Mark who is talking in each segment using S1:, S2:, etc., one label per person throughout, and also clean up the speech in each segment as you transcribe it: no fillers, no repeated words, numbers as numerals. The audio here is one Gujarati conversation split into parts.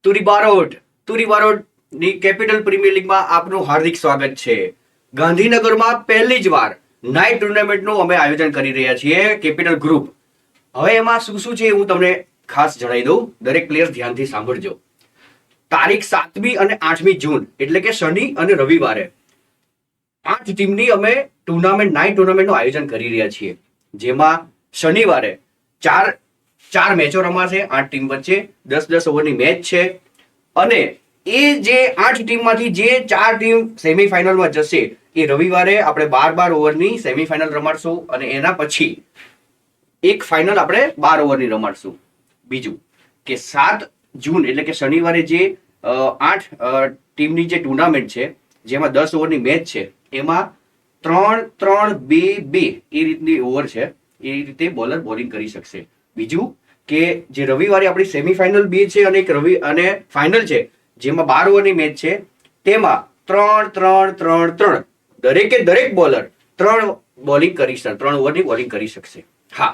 S1: તુરી બારોટની કેપિટલ પ્રીમિયર લીગમાં આપનું હાર્દિક સ્વાગત છે. ગાંધીનગરમાં પહેલી જ વાર નાઇટ ટુર્નામેન્ટનું અમે આયોજન કરી રહ્યા છીએ, કેપિટલ ગ્રુપ. હવે એમાં શું શું છે હું તમને ખાસ જણાવી દઉં. દરેક પ્લેયર ધ્યાનથી સાંભળજો. તારીખ 7મી અને 8મી જૂન એટલે કે શનિ અને રવિવારે 8 ટીમની અમે નાઇટ ટુર્નામેન્ટનું આયોજન કરી રહ્યા છીએ. જેમાં શનિવારે ચાર મેચો રમાશે 8 ટીમ વચ્ચે. 10-10 ઓવરની મેચ છે અને એ જે 8 ટીમમાંથી જે 4 ટીમ સેમીફાઇનલમાં જશે એ રવિવારે આપણે 12 ઓવરની સેમીફાઇનલ રમાડશું અને એના પછી એક ફાઇનલ આપણે 12 ઓવરની રમાડશું. બીજું કે 7 જૂન એટલે કે શનિવારે જે 8 ટીમની જે ટુર્નામેન્ટ છે જેમાં 10 ઓવરની મેચ છે એમાં 3-3-2-2 એ રીતની ઓવર છે. એ રીતે બોલર બોલિંગ કરી શકશે. બીજું કે જે રવિવારે આપણી સેમીફાઇનલ 2 છે અને એક અને ફાઇનલ છે જેમાં 12 ઓવરની મેચ છે તેમાં 3-3-3-3 દરેક બોલર 3 બોલિંગ કરી શકશે, 3 ઓવરની બોલિંગ કરી શકશે. હા,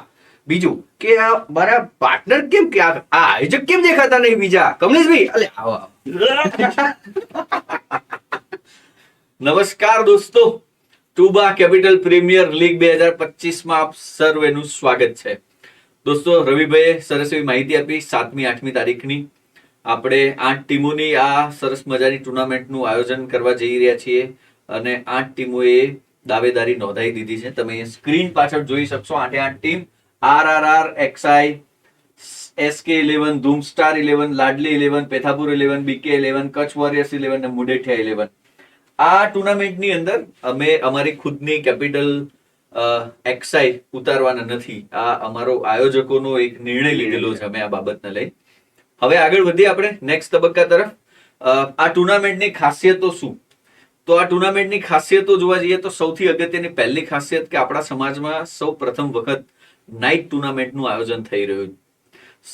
S1: બીજું કે મારા પાર્ટનર કેમ કે આ આયોજક કેમ દેખાતા નહીં બીજા? કમલેશભાઈ, અલે આવો.
S2: નમસ્કાર દોસ્તો, ટુબા કેપિટલ પ્રીમિયર લીગ 2025માં આપ સર્વેનું સ્વાગત છે. દોસ્તો, રવિભાઈએ સરસ એવી માહિતી આપી. 7મી-8મી તારીખની આપણે 8 ટીમોની આ સરસ મજાની ટુર્નામેન્ટનું આયોજન કરવા જઈ રહ્યા છીએ અને 8 ટીમોએ દાવેદારી નોંધાવી દીધી છે. તમે સ્ક્રીન પાછળ જોઈ શકશો 8 ટીમ: RRR, XI, SK11, ધૂમ star 11, લાડલી 11, Pethapur 11, BK 11, Kutch warriors 11 અને મુડેઠિયા 11. આ ટુર્નામેન્ટની અંદર અમે અમારી ખુદની કેપિટલ XI ઉતારવાના નથી. આ અમારો આયોજકોનો એક નિર્ણય લીધેલો છે અમે આ બાબતને લઈ. હવે આગળ વધીએ આપણે નેક્સ્ટ તબક્કા તરફ. આ ટુર્નામેન્ટની ખાસિયતો શું? તો આ ટુર્નામેન્ટની ખાસિયતો જોવા જઈએ તો સૌથી અગત્યની પહેલી ખાસિયત કે આપણા સમાજમાં સૌ પ્રથમ વખત નાઇટ ટુર્નામેન્ટનું આયોજન થઈ રહ્યું છે.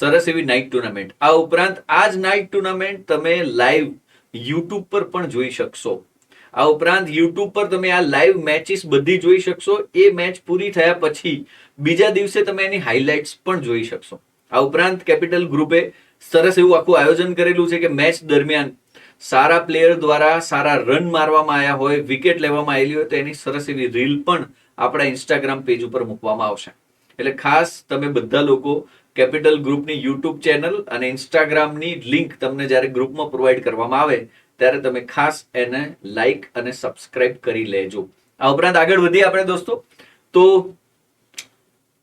S2: સરસ એવી નાઇટ ટુર્નામેન્ટ. આ ઉપરાંત આ જ નાઇટ ટુર્નામેન્ટ તમે લાઈવ યુટ્યુબ પર પણ જોઈ શકશો. આ ઉપરાંત યુટ્યુબ પર તમે આ લાઈવ મેચિસ બધી જોઈ શકશો. એ મેચ પૂરી થયા પછી બીજા દિવસે તમે એની હાઇલાઇટ્સ પણ જોઈ શકશો. આ ઉપરાંત કેપિટલ ગ્રુપે સરસ એવું આખું આયોજન કરેલું છે કે મેચ દરમિયાન સારા પ્લેયર દ્વારા સારા રન મારવામાં આવ્યા હોય, વિકેટ લેવામાં આવેલી હોય તો એની સરસ એવી રીલ પણ આપણા ઇન્સ્ટાગ્રામ પેજ ઉપર મૂકવામાં આવશે. એટલે ખાસ તમે બધા લોકો કેપિટલ ગ્રુપની યુટ્યુબ ચેનલ અને ઇન્સ્ટાગ્રામની લિંક તમને જ્યારે ગ્રુપમાં પ્રોવાઈડ કરવામાં આવે ત્યારે તમે ખાસ એને લાઈક અને સબસ્ક્રાઇબ કરી લેજો. આ ઉપરાંત આગળ વધીએ આપણે દોસ્તો. તો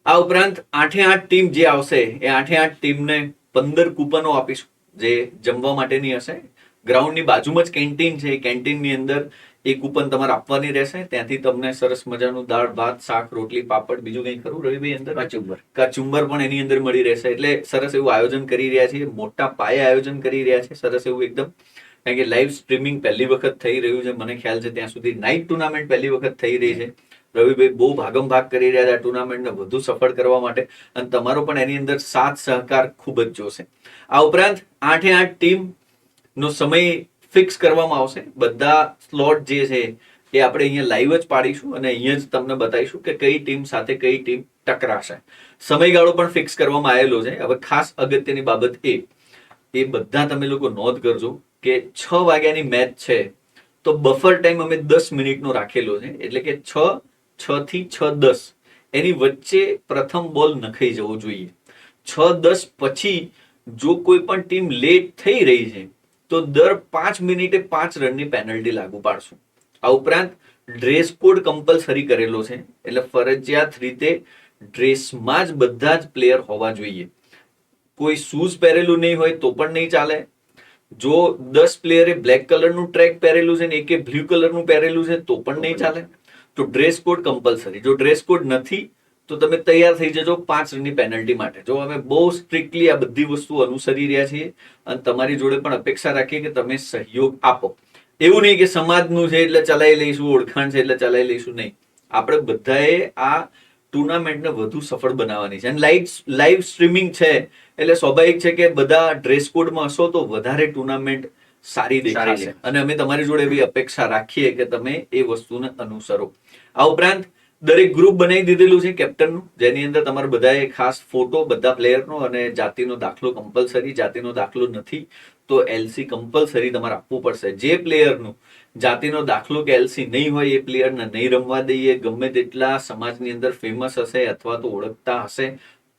S2: આ ઉપરાંત 8 ટીમ જે આવશે એ 8 ટીમને 15 કૂપનો આપીશું જે જમવા માટેની હશે. ગ્રાઉન્ડની બાજુમાં જ કેન્ટીન છે. એ કેન્ટીનની અંદર એ કૂપન તમારે આપવાની રહેશે. ત્યાંથી તમને સરસ મજાનું દાળ, ભાત, શાક, રોટલી, પાપડ, બીજું કંઈ ખરું રવિભાઈ અંદર? કચુંબર પણ એની અંદર મળી રહેશે. એટલે સરસ એવું આયોજન કરી રહ્યા છીએ. મોટા પાયે આયોજન કરી રહ્યા છે. સરસ એવું એકદમ. કારણ કે લાઈવ સ્ટ્રીમિંગ પહેલી વખત થઈ રહ્યું છે. મને ખ્યાલ છે ત્યાં સુધી નાઇટ ટુર્નામેન્ટ પહેલી વખત થઈ રહી છે. રવિભાઈ બહુ ભાગમ ભાગ કરી રહ્યા છે આ ટુર્નામેન્ટને વધુ સફળ કરવા માટે અને તમારો પણ એની અંદર સાથ સહકાર ખૂબ જ જોશે. આ ઉપરાંત 8 ટીમ નો સમય ફિક્સ કરવામાં આવશે. બધા સ્લોટ જે છે એ આપણે અહીંયા લાઈવ જ પાડીશું અને અહીંયા જ તમને બતાવીશું કે કઈ ટીમ સાથે કઈ ટીમ ટકરાશે. સમયગાળો પણ ફિક્સ કરવામાં આવેલો છે. હવે ખાસ અગત્યની બાબત એ બધા તમે લોકો નોંધ કરજો કે 6 વાગ્યાની મેચ છે તો બફર ટાઈમ અમે 10 મિનિટનો રાખેલો છે. એટલે કે 6 થી 6:10 એની વચ્ચે પ્રથમ બોલ નખાઈ જવો જોઈએ. 6:10 પછી જો કોઈ પણ ટીમ લેટ થઈ રહી છે તો દર 5 મિનિટે 5 રનની પેનલ્ટી લાગુ પાડશું. આ ઉપરાંત ડ્રેસ કોડ કમ્પલસરી કરેલો છે. એટલે ફરજિયાત રીતે ડ્રેસમાં જ બધા જ પ્લેયર હોવા જોઈએ. કોઈ શૂઝ પહેરેલું નહીં હોય તો પણ નહીં ચાલે. જો 10 પ્લેયરે બ્લેક કલરનું ટ્રેક પહેરેલું છે ને એકે બ્લુ કલરનું પહેરેલું છે તો પણ નહીં ચાલે. તો ડ્રેસ કોડ કમ્પલસરી. જો ડ્રેસ કોડ નથી તો તમે તૈયાર થઈ જજો 5 રનની પેનલ્ટી માટે. જો અમે બહુ સ્ટ્રિક્ટલી આ બધી વસ્તુ અનુસરી રહ્યા છીએ અને તમારી જોડે પણ અપેક્ષા રાખીએ કે તમે સહયોગ આપો. એવું નહીં કે સમાજનું છે એટલે ચલાવી લઈશું, ઓળખાણ છે એટલે ચલાવી લઈશું, નહીં. આપણે બધાએ આ ટુર્નામેન્ટને વધુ સફળ બનાવવાની છે અને લાઈવ સ્ટ્રીમિંગ છે એટલે સ્વાભાવિક છે કે બધા ડ્રેસ કોડમાં હશો તો વધારે ટુર્નામેન્ટ સારી દેખાશે અને અમે તમારી જોડે એવી અપેક્ષા રાખીએ કે તમે એ વસ્તુને અનુસરો. આ ઉપરાંત દરેક ગ્રુપ બનાવી દીધેલું છે કેપ્ટનનું, જેની અંદર તમારે બધાએ ખાસ ફોટો બધા પ્લેયરનો અને જાતિનો દાખલો કમ્પલસરી. જાતિનો દાખલો નથી તો એલસી કમ્પલસરી તમારે આપવું પડશે. જે પ્લેયરનું જાતિનો દાખલો કે એલસી નહીં હોય એ પ્લેયરને નહીં રમવા દઈએ. ગમે તેટલા સમાજની અંદર ફેમસ હશે અથવા તો ઓળખતા હશે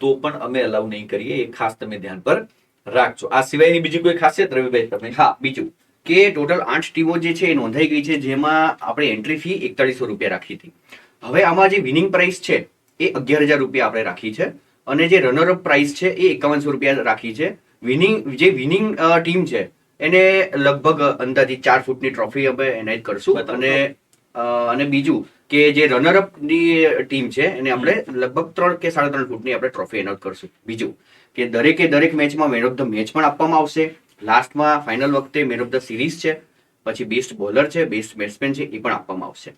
S2: તો પણ અમે અલાઉ નહીં કરીએ. એ ખાસ તમે ધ્યાન પર રાખજો. આ સિવાયની બીજી કોઈ ખાસિયત રવિભાઈ તમે?
S1: હા, બીજું કે ટોટલ 8 ટીમો જે છે એ નોંધાઈ ગઈ છે, જેમાં આપણે એન્ટ્રી ફી 4100 રૂપિયા રાખી હતી. હવે આમાં જે વિનિંગ પ્રાઇસ છે એ 11,000 રૂપિયા આપણે રાખી છે, અને જે રનરઅપ પ્રાઇસ છે એ 5100 રૂપિયા રાખી છે. વિનિંગ ટીમ છે એને લગભગ અંદાજિત 4 ફૂટની ટ્રોફી અમે એનાયત કરશું, અને બીજું કે જે રનરઅપ ની ટીમ છે એને આપણે લગભગ 3 કે 3.5 ફૂટની આપણે ટ્રોફી એનાયત કરશું. બીજું કે દરેક મેચમાં મેન ઓફ ધ મેચ પણ આપવામાં આવશે. લાસ્ટમાં ફાઇનલ વખતે મેન ઓફ ધ સિરીઝ છે, પછી બેસ્ટ બોલર છે, બેસ્ટ બેટ્સમેન છે, એ પણ આપવામાં આવશે.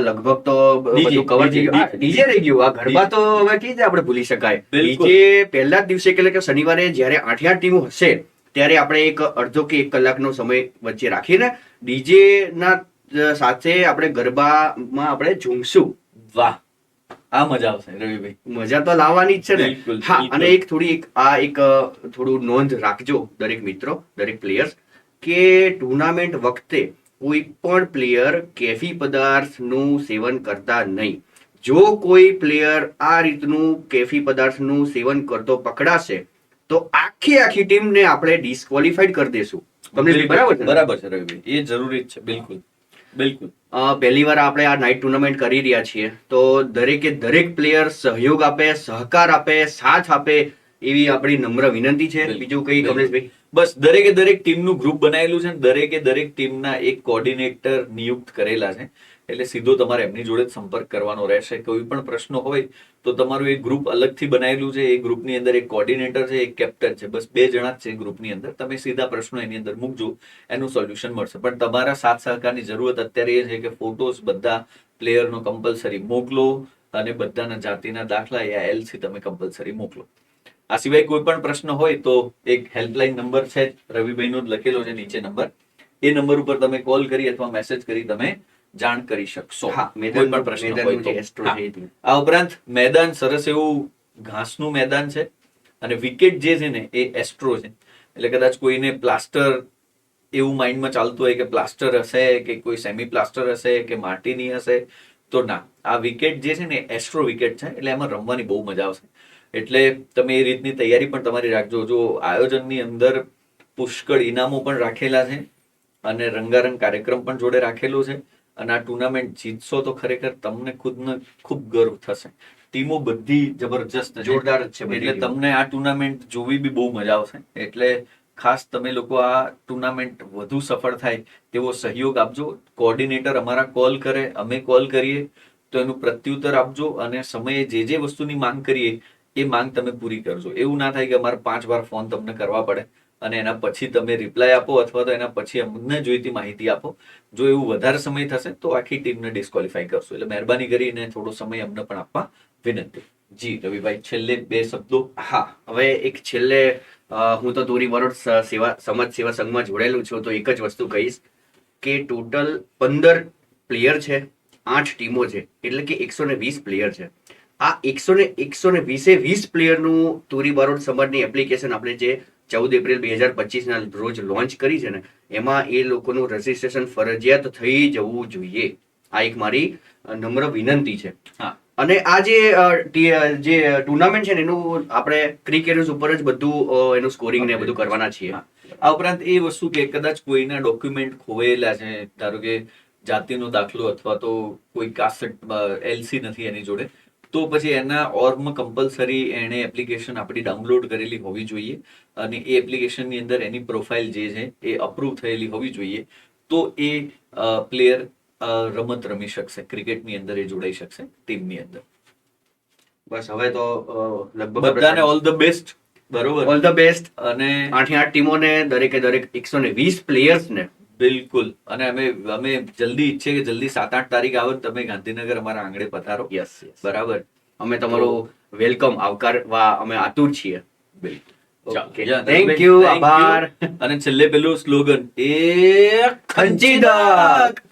S1: લગભગ તો બધું કવર થઈ ગયું. ડીજે રહી ગયું. આ ગરબા તો હવે કેવી રીતે આપણે ભૂલી શકાય. ડીજે પહેલા જ દિવસે એટલે કે શનિવારે જયારે 8 ટીમો હશે ત્યારે આપણે એક અડધો કે 1 કલાકનો સમય વચ્ચે રાખીને ડીજે ના સાથે આપણે ગરબામાં આપણે ઝૂમશું.
S2: વાહ, આ મજા આવશે રવિભાઈ.
S1: મજા તો લાવવાની જ છે ને. હા, અને એક થોડું નોંધ રાખજો દરેક મિત્રો, દરેક પ્લેયર્સ, કે ટુર્નામેન્ટ વખતે કોઈ પણ પ્લેયર કેફી પદાર્થનું સેવન કરતા નહીં. જો કોઈ પ્લેયર આ રીતનું કેફી પદાર્થનું સેવન કરતો પકડાશે તો આખી ટીમને આપણે ડિસ્ક્વોલિફાઈડ કરી દેશું.
S2: બરાબર છે રવિભાઈ, એ જરૂરી જ છે. બિલકુલ.
S1: પહેલી વાર આપણે આ નાઇટ ટુર્નામેન્ટ કરી રહ્યા છીએ, તો દરેક પ્લેયર સહયોગ આપે, સહકાર આપે, સાથ આપે એવી આપણી નમ્ર વિનંતી છે. બીજું કઈ કમલેશભાઈ?
S2: બસ દરેક ટીમનું ગ્રુપ બનાવેલું છે. દરેક ટીમના એક કોર્ડિનેટર નિયુક્ત કરેલા છે, એટલે સીધો તમારે એમની જોડે જ સંપર્ક કરવાનો રહેશે. કોઈ પણ પ્રશ્ન હોય તો તમારું એક ગ્રુપ અલગથી બનાવેલું છે. એ ગ્રુપની અંદર એક કોર્ડિનેટર છે, એક કેપ્ટન છે. બસ 2 જણા જ છે ગ્રુપની અંદર. તમે સીધા પ્રશ્નો એની અંદર મૂકજો, એનું સોલ્યુશન મળશે. પણ તમારા સાથ સહકારની જરૂરત અત્યારે એ છે કે ફોટોસ બધા પ્લેયરનો કમ્પલસરી મોકલો, અને બધાના જાતિના દાખલા યા એલસી તમે કમ્પલસરી મોકલો. આ સિવાય કોઈ પણ પ્રશ્ન હોય તો એક હેલ્પલાઇન નંબર છે, રવિભાઈનો જ લખેલો છે નીચે નંબર. એ નંબર ઉપર તમે કોલ કરી અથવા મેસેજ કરી તમે જાણ કરી શકશો કોઈ પણ પ્રશ્ન હોય તો. આ ઉપરાંત મેદાન સરસ એવું ઘાસનું મેદાન છે, અને વિકેટ જે છે ને એ એસ્ટ્રો છે. એટલે કદાચ કોઈને પ્લાસ્ટર એવું માઇન્ડમાં ચાલતું હોય કે પ્લાસ્ટર હશે કે કોઈ સેમી પ્લાસ્ટર હશે કે માટીની હશે, તો ના, આ વિકેટ જે છે ને એસ્ટ્રો વિકેટ છે, એટલે એમાં રમવાની બહુ મજા આવશે. એટલે તમે એ રીતની તૈયારી પણ તમારી રાખજો. જો આયોજનની અંદર પુષ્કળ ઇનામો પણ રાખેલા છે, અને રંગારંગ કાર્યક્રમ પણ જોડે રાખેલો છે, અને આ ટુર્નામેન્ટ જીતશો તો ખરેખર તમને ખુદને ખૂબ ગર્વ થશે. ટીમો બધી જબરજસ્ત
S1: જોરદાર જ છે,
S2: એટલે તમને આ ટુર્નામેન્ટ જોવી બી બહુ મજા આવશે. એટલે ખાસ તમે લોકો આ ટુર્નામેન્ટ વધુ સફળ થાય તેવો સહયોગ આપજો. કોર્ડિનેટર અમારા કોલ કરે, અમે કોલ કરીએ તો એનું પ્રત્યુત્તર આપજો, અને સમયે જે વસ્તુની માંગ કરીએ એ માંગ તમે પૂરી કરજો. એવું ના થાય કે અમારે 5 વાર ફોન તમને કરવા પડે અને એના પછી તમે રિપ્લાય આપો, અથવા તો એના પછી અમને જોઈતી માહિતી આપો. જો એવું વધારે સમય થશે તો આખી ટીમને ડિસ્ક્વોલિફાઈ કરશો. એટલે મહેરબાની કરીને થોડો સમય અમને પણ આપવા વિનંતી. જી રવિભાઈ, છેલ્લે 2 શબ્દો.
S1: હા, હવે એક છેલ્લે હું તો તોરી બરોડ સમાજ સેવા સંઘમાં જોડાયેલું છું, તો એક જ વસ્તુ કહીશ કે ટોટલ 15 પ્લેયર છે, 8 ટીમો છે, એટલે કે 120 પ્લેયર છે. આ 120 પ્લેયરનું તોરી બારોટ સમાજની એપ્લિકેશન આપણે જે 14 એપ્રિલ 2025 ના રોજ લોન્ચ કરી છે ને, એમાં એ લોકોનું રજીસ્ટ્રેશન ફરજિયાત થઈ જવું જોઈએ. આ એક મારી નમ્ર વિનંતી છે. અને આ જે ટુર્નામેન્ટ છે ને એનું આપણે ક્રિકેટર્સ ઉપર જ બધું એનું સ્કોરિંગ ને બધું કરવાના છીએ.
S2: આ ઉપરાંત એ વસ્તુ કે કદાચ કોઈના ડોક્યુમેન્ટ ખોવાયેલા છે, ધારો કે જાતિનો દાખલો અથવા તો કોઈ કાસ્ટ એલસી નથી એની જોડે, તો પછી એના ઓર્મ કમ્પલસરી એને એપ્લિકેશન આપણી ડાઉનલોડ કરેલી હોવી જોઈએ, અને એ એપ્લિકેશનની અંદર એની પ્રોફાઇલ જે છે એ અપ્રૂવ થયેલી હોવી જોઈએ. તો એ પ્લેયર રમત રમી શકશે, ક્રિકેટની અંદર એ જોડાઈ શકશે ટીમની અંદર.
S1: બસ હવે તો લગભગ
S2: બધાને ઓલ ધ બેસ્ટ. બરોબર,
S1: ઓલ ધ બેસ્ટ.
S2: અને
S1: 8 ટીમોને દરેક 120 પ્લેયર્સને
S2: બિલકુલ. અને અમે જલ્દી ઈચ્છીએ કે જલ્દી 7-8 તારીખ આવે તમે ગાંધીનગર અમારા આંગણે પધારો.
S1: યસ,
S2: બરાબર.
S1: અમે તમારું વેલકમ આવકારવા અમે આતુર છીએ.
S2: બિલકુલ.
S1: થેન્ક યુ, આભાર.
S2: અને છેલ્લે પેલું સ્લોગન, એ ખંચી દક.